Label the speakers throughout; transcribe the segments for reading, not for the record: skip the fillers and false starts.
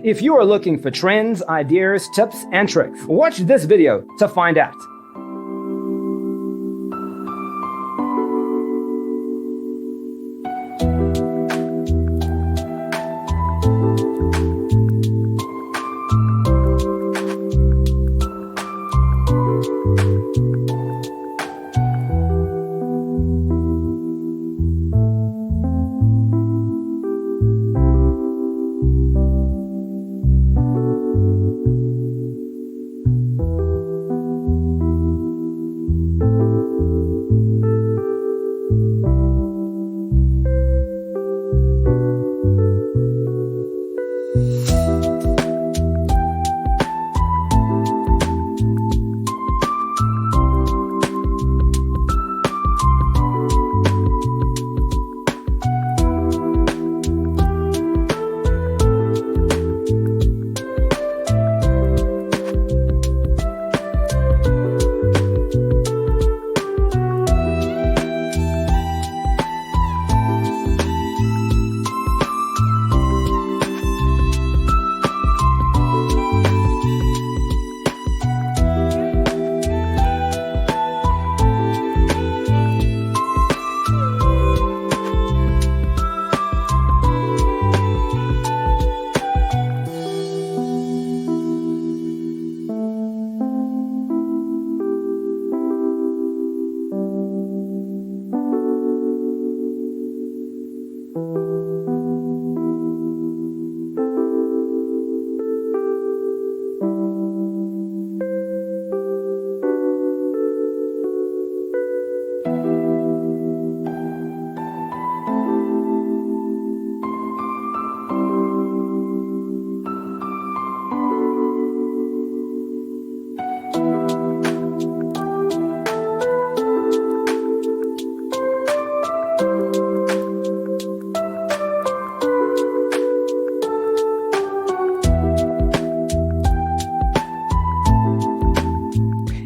Speaker 1: If you are looking for trends, ideas, tips, and tricks, watch this video to find out.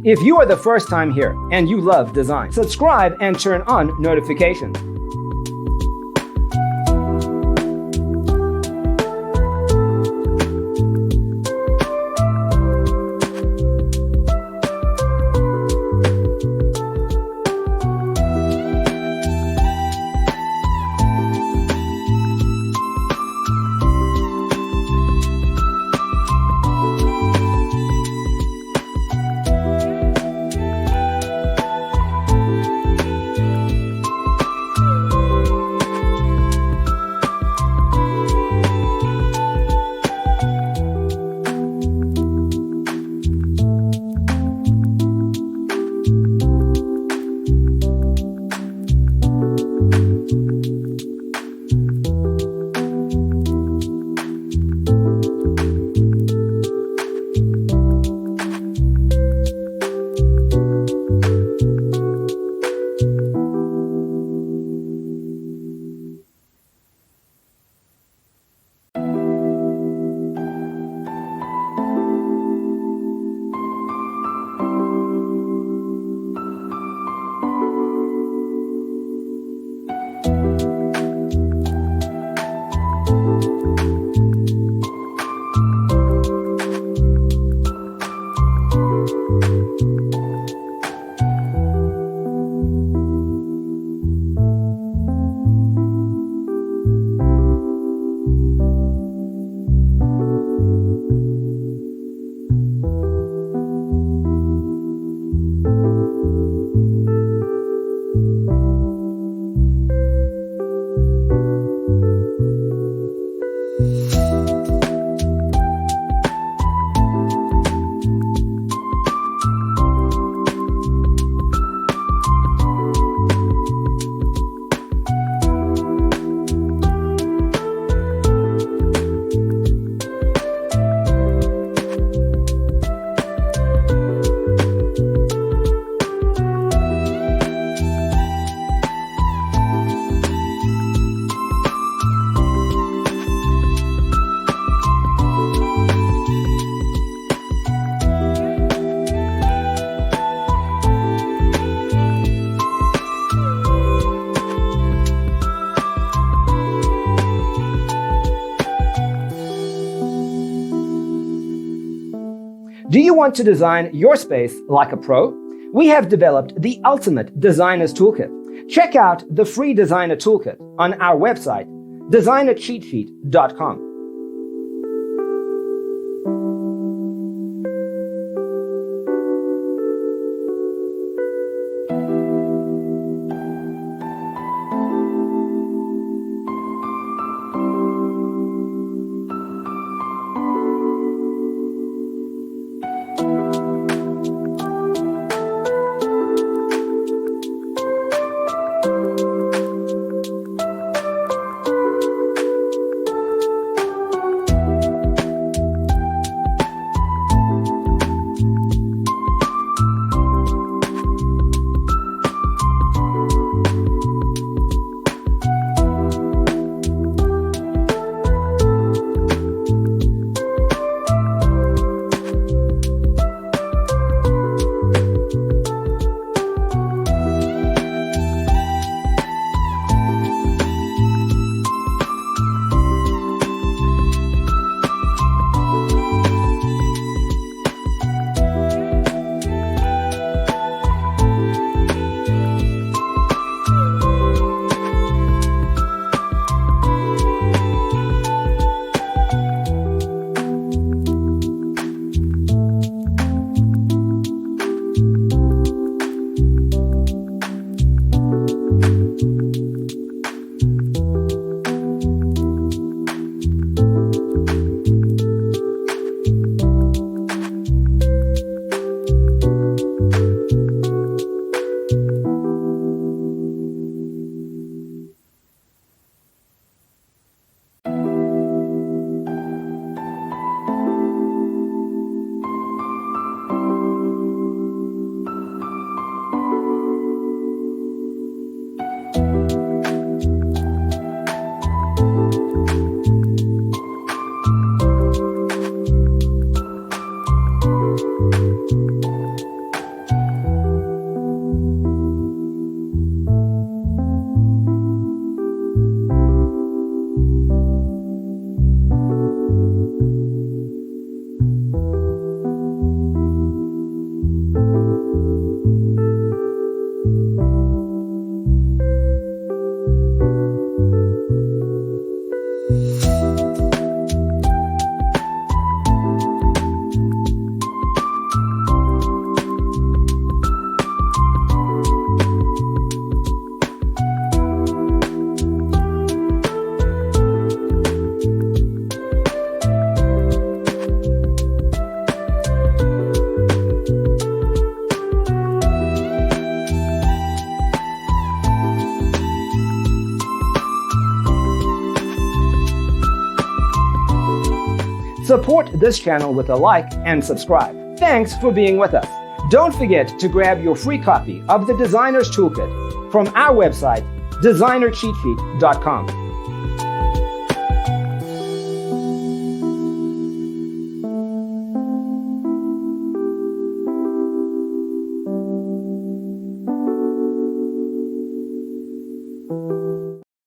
Speaker 1: If you are the first time here and you love design, subscribe and turn on notifications. Do you want to design your space like a pro? We have developed the ultimate designer's toolkit. Check out the free designer toolkit on our website, designercheatsheet.com. Support this channel with a like and subscribe. Thanks for being with us. Don't forget to grab your free copy of the Designer's Toolkit from our website, designercheatsheet.com.